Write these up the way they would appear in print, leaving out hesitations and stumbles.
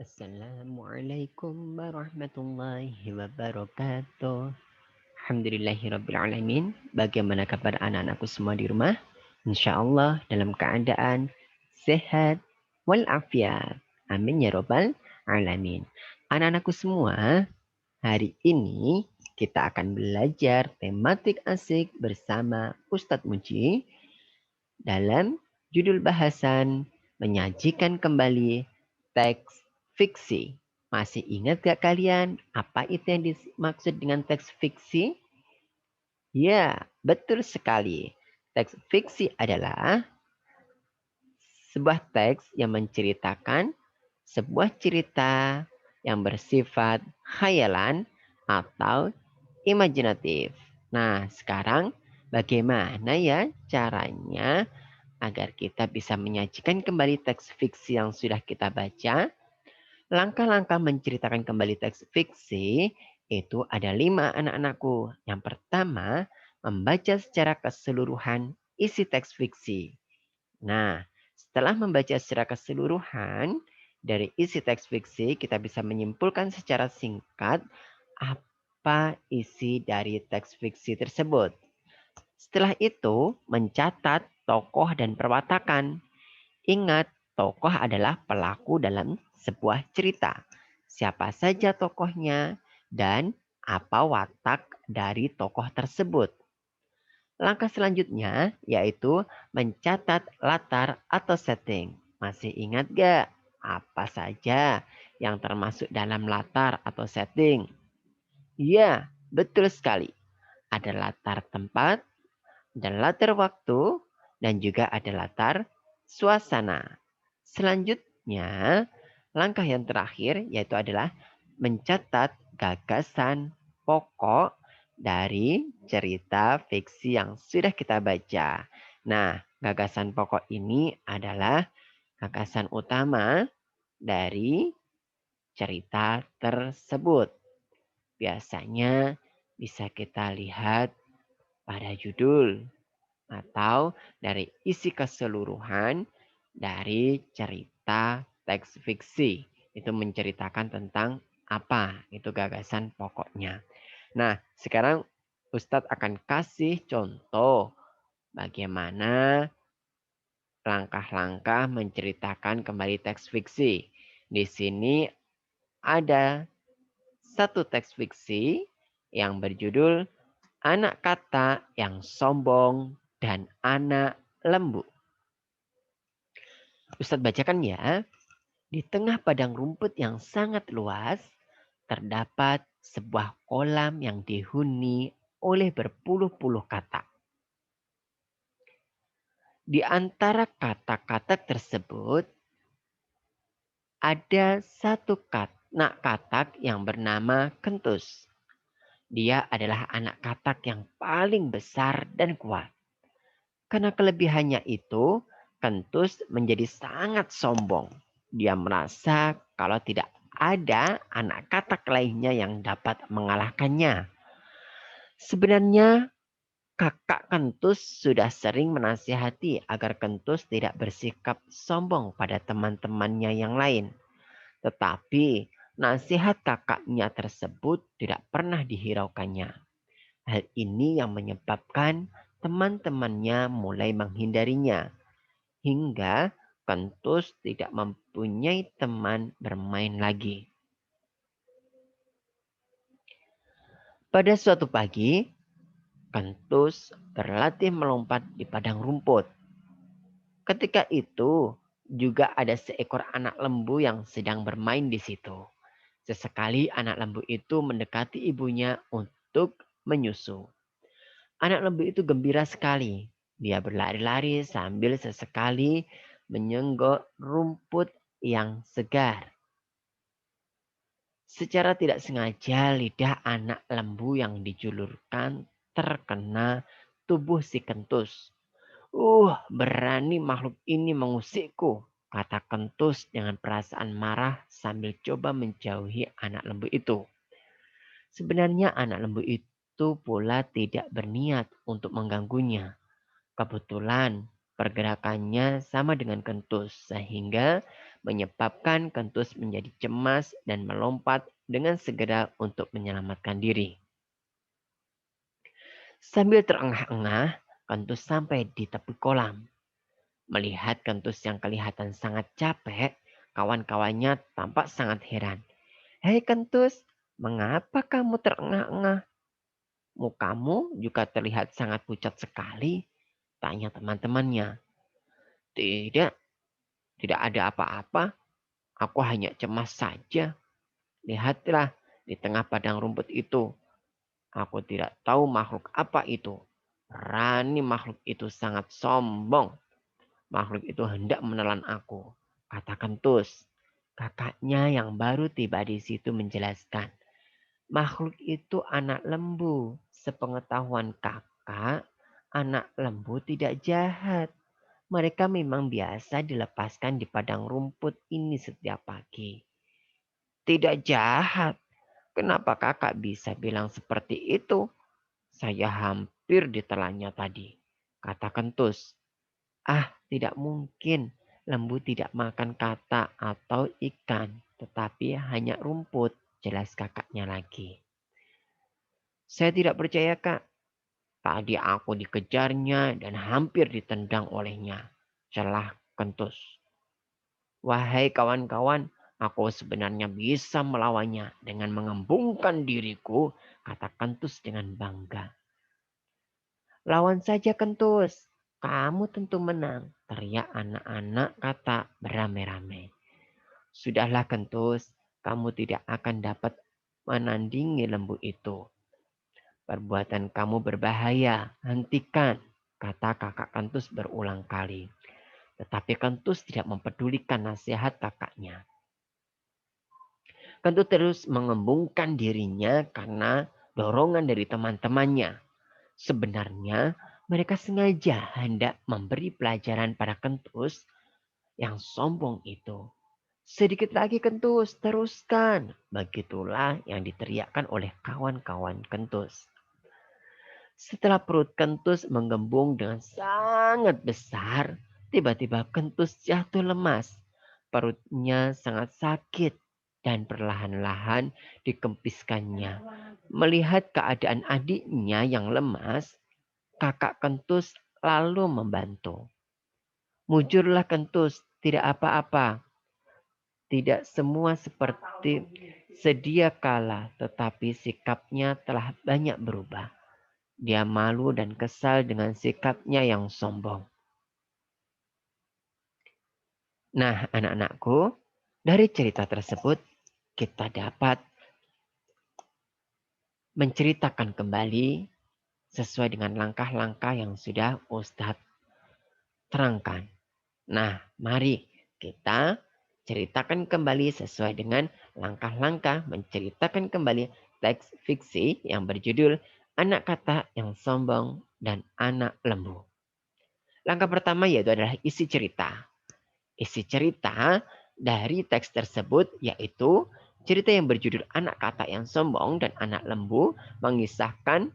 Assalamualaikum warahmatullahi wabarakatuh. Alhamdulillahirrabbilalamin. Bagaimana kabar anak-anakku semua di rumah? Insya Allah dalam keadaan sehat walafiat. Amin ya robbal alamin. Anak-anakku semua, hari ini kita akan belajar tematik asik bersama Ustadz Muji dalam judul bahasan menyajikan kembali teks fiksi. Masih ingat gak kalian apa itu yang dimaksud dengan teks fiksi? Ya, betul sekali. Teks fiksi adalah sebuah teks yang menceritakan sebuah cerita yang bersifat khayalan atau imajinatif. Nah, sekarang bagaimana ya caranya agar kita bisa menyajikan kembali teks fiksi yang sudah kita baca? Langkah-langkah menceritakan kembali teks fiksi itu ada 5 anak-anakku. Yang pertama, membaca secara keseluruhan isi teks fiksi. Nah, setelah membaca secara keseluruhan dari isi teks fiksi, kita bisa menyimpulkan secara singkat apa isi dari teks fiksi tersebut. Setelah itu, mencatat tokoh dan perwatakan. Ingat, tokoh adalah pelaku dalam sebuah cerita. Siapa saja tokohnya dan apa watak dari tokoh tersebut. Langkah selanjutnya yaitu mencatat latar atau setting. Masih ingat gak apa saja yang termasuk dalam latar atau setting? Iya, betul sekali. Ada latar tempat, ada latar waktu, dan juga ada latar suasana. Selanjutnya, langkah yang terakhir yaitu adalah mencatat gagasan pokok dari cerita fiksi yang sudah kita baca. Nah, gagasan pokok ini adalah gagasan utama dari cerita tersebut. Biasanya bisa kita lihat pada judul atau dari isi keseluruhan dari cerita teks fiksi. Itu menceritakan tentang apa itu gagasan pokoknya. Nah, sekarang Ustadz akan kasih contoh bagaimana langkah-langkah menceritakan kembali teks fiksi. Di sini ada satu teks fiksi yang berjudul Anak Kata yang Sombong dan Anak Lembu. Ustadz bacakan ya. Di tengah padang rumput yang sangat luas, terdapat sebuah kolam yang dihuni oleh berpuluh-puluh katak. Di antara katak-katak tersebut, ada satu anak katak yang bernama Kentus. Dia adalah anak katak yang paling besar dan kuat. Karena kelebihannya itu, Kentus menjadi sangat sombong. Dia merasa kalau tidak ada anak katak lainnya yang dapat mengalahkannya. Sebenarnya kakak Kentus sudah sering menasihati agar Kentus tidak bersikap sombong pada teman-temannya yang lain. Tetapi nasihat kakaknya tersebut tidak pernah dihiraukannya. Hal ini yang menyebabkan teman-temannya mulai menghindarinya. Hingga Kentus tidak mempunyai teman bermain lagi. Pada suatu pagi, Kentus berlatih melompat di padang rumput. Ketika itu, juga ada seekor anak lembu yang sedang bermain di situ. Sesekali anak lembu itu mendekati ibunya untuk menyusu. Anak lembu itu gembira sekali. Dia berlari-lari sambil sesekali menyenggok rumput yang segar. Secara tidak sengaja lidah anak lembu yang dijulurkan terkena tubuh si Kentus. Berani makhluk ini mengusikku, kata Kentus dengan perasaan marah sambil coba menjauhi anak lembu itu. Sebenarnya anak lembu itu pula tidak berniat untuk mengganggunya. Kebetulan pergerakannya sama dengan Kentus sehingga menyebabkan kentus menjadi cemas dan melompat dengan segera untuk menyelamatkan diri. Sambil terengah-engah, kentus sampai di tepi kolam. Melihat kentus yang kelihatan sangat capek, kawan-kawannya tampak sangat heran. "Hei kentus, mengapa kamu terengah-engah? Mukamu juga terlihat sangat pucat sekali," tanya teman-temannya. "Tidak, tidak ada apa-apa. Aku hanya cemas saja. Lihatlah di tengah padang rumput itu. Aku tidak tahu makhluk apa itu. Berani makhluk itu sangat sombong. Makhluk itu hendak menelan aku," kata kentus. Kakaknya yang baru tiba di situ menjelaskan, "Makhluk itu anak lembu. Sepengetahuan kakak, anak lembu tidak jahat. Mereka memang biasa dilepaskan di padang rumput ini setiap pagi." "Tidak jahat? Kenapa kakak bisa bilang seperti itu? Saya hampir ditelannya tadi," kata kentus. "Ah, tidak mungkin. Lembu tidak makan kata atau ikan, tetapi hanya rumput," jelas kakaknya lagi. "Saya tidak percaya, Kak. Tadi aku dikejarnya dan hampir ditendang olehnya," celah kentus. "Wahai kawan-kawan, aku sebenarnya bisa melawannya dengan mengembungkan diriku," kata kentus dengan bangga. "Lawan saja kentus. Kamu tentu menang," teriak anak-anak kata beramai-ramai. "Sudahlah kentus, kamu tidak akan dapat menandingi lembu itu. Perbuatan kamu berbahaya, hentikan," kata kakak kentus berulang kali. Tetapi kentus tidak mempedulikan nasihat kakaknya. Kentus terus mengembungkan dirinya karena dorongan dari teman-temannya. Sebenarnya mereka sengaja hendak memberi pelajaran pada kentus yang sombong itu. "Sedikit lagi kentus, teruskan." Begitulah yang diteriakkan oleh kawan-kawan kentus. Setelah perut kentus menggembung dengan sangat besar, tiba-tiba kentus jatuh lemas. Perutnya sangat sakit dan perlahan-lahan dikempiskannya. Melihat keadaan adiknya yang lemas, kakak kentus lalu membantu. "Mujurlah kentus, tidak apa-apa. Tidak semua seperti sedia kala, tetapi sikapnya telah banyak berubah. Dia malu dan kesal dengan sikapnya yang sombong." Nah, anak-anakku, dari cerita tersebut kita dapat menceritakan kembali sesuai dengan langkah-langkah yang sudah Ustadz terangkan. Nah, mari kita ceritakan kembali sesuai dengan langkah-langkah menceritakan kembali teks fiksi yang berjudul Anak Kata yang Sombong dan Anak Lembu. Langkah pertama yaitu adalah isi cerita. Isi cerita dari teks tersebut yaitu cerita yang berjudul Anak Kata yang Sombong dan Anak Lembu mengisahkan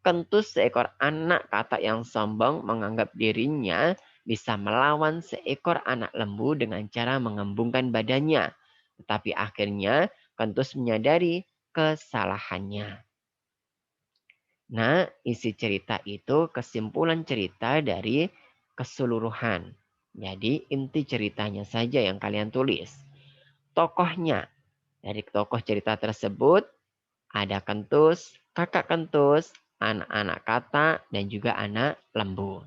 kentus seekor anak kata yang sombong menganggap dirinya bisa melawan seekor anak lembu dengan cara mengembungkan badannya. Tetapi akhirnya kentus menyadari kesalahannya. Nah, isi cerita itu kesimpulan cerita dari keseluruhan. Jadi inti ceritanya saja yang kalian tulis. Tokohnya, dari tokoh cerita tersebut ada kentus, kakak kentus, anak-anak kata, dan juga anak lembu.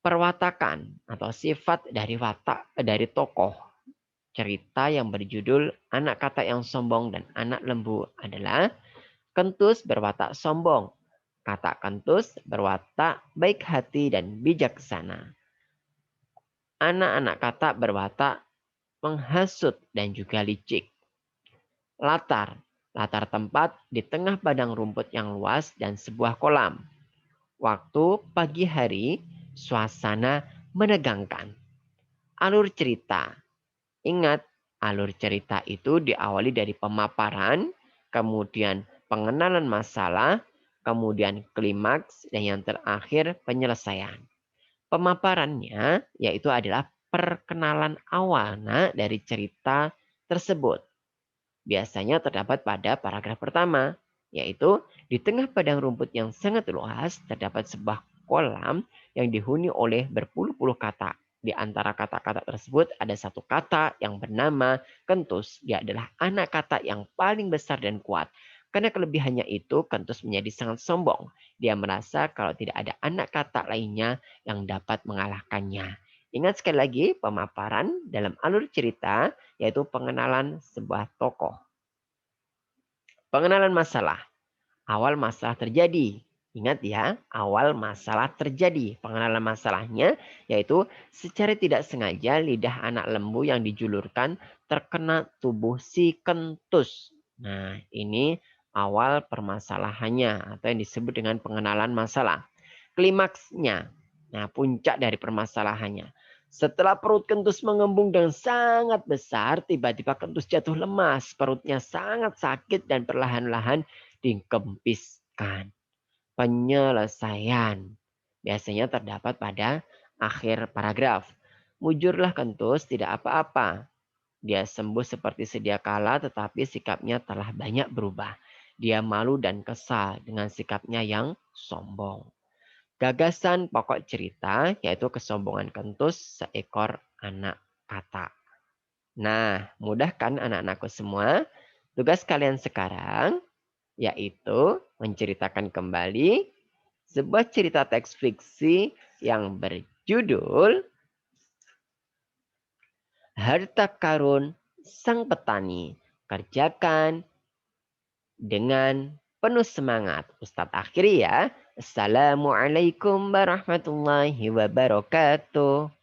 Perwatakan atau sifat dari watak dari tokoh cerita yang berjudul Anak Kata yang Sombong dan Anak Lembu adalah kentus berwatak sombong. Kata kentus berwatak baik hati dan bijaksana. Anak-anak kata berwatak menghasut dan juga licik. Latar. Latar tempat di tengah padang rumput yang luas dan sebuah kolam. Waktu pagi hari, suasana menegangkan. Alur cerita. Ingat, alur cerita itu diawali dari pemaparan, kemudian pengenalan masalah, kemudian klimaks, dan yang terakhir penyelesaian. Pemaparannya yaitu adalah perkenalan awal dari cerita tersebut. Biasanya terdapat pada paragraf pertama, yaitu di tengah padang rumput yang sangat luas terdapat sebuah kolam yang dihuni oleh berpuluh-puluh kata. Di antara kata-kata tersebut ada satu kata yang bernama kentus. Dia adalah anak kata yang paling besar dan kuat. Karena kelebihannya itu, kentus menjadi sangat sombong. Dia merasa kalau tidak ada anak kata lainnya yang dapat mengalahkannya. Ingat sekali lagi pemaparan dalam alur cerita, yaitu pengenalan sebuah tokoh. Pengenalan masalah. Awal masalah terjadi. Ingat ya, awal masalah terjadi. Pengenalan masalahnya yaitu secara tidak sengaja lidah anak lembu yang dijulurkan terkena tubuh si kentus. Nah, ini awal permasalahannya atau yang disebut dengan pengenalan masalah. Klimaksnya. Nah, puncak dari permasalahannya. Setelah perut kentus mengembung dengan sangat besar, tiba-tiba kentus jatuh lemas. Perutnya sangat sakit dan perlahan-lahan dikempiskan. Penyelesaian biasanya terdapat pada akhir paragraf. Mujurlah kentus tidak apa-apa. Dia sembuh seperti sedia kala tetapi sikapnya telah banyak berubah. Dia malu dan kesal dengan sikapnya yang sombong. Gagasan pokok cerita yaitu kesombongan kentus seekor anak kata. Nah, mudah kan anak-anakku semua? Tugas kalian sekarang yaitu menceritakan kembali sebuah cerita teks fiksi yang berjudul Harta Karun Sang Petani. Kerjakan dengan penuh semangat. Ustadz akhiri ya. Assalamualaikum warahmatullahi wabarakatuh.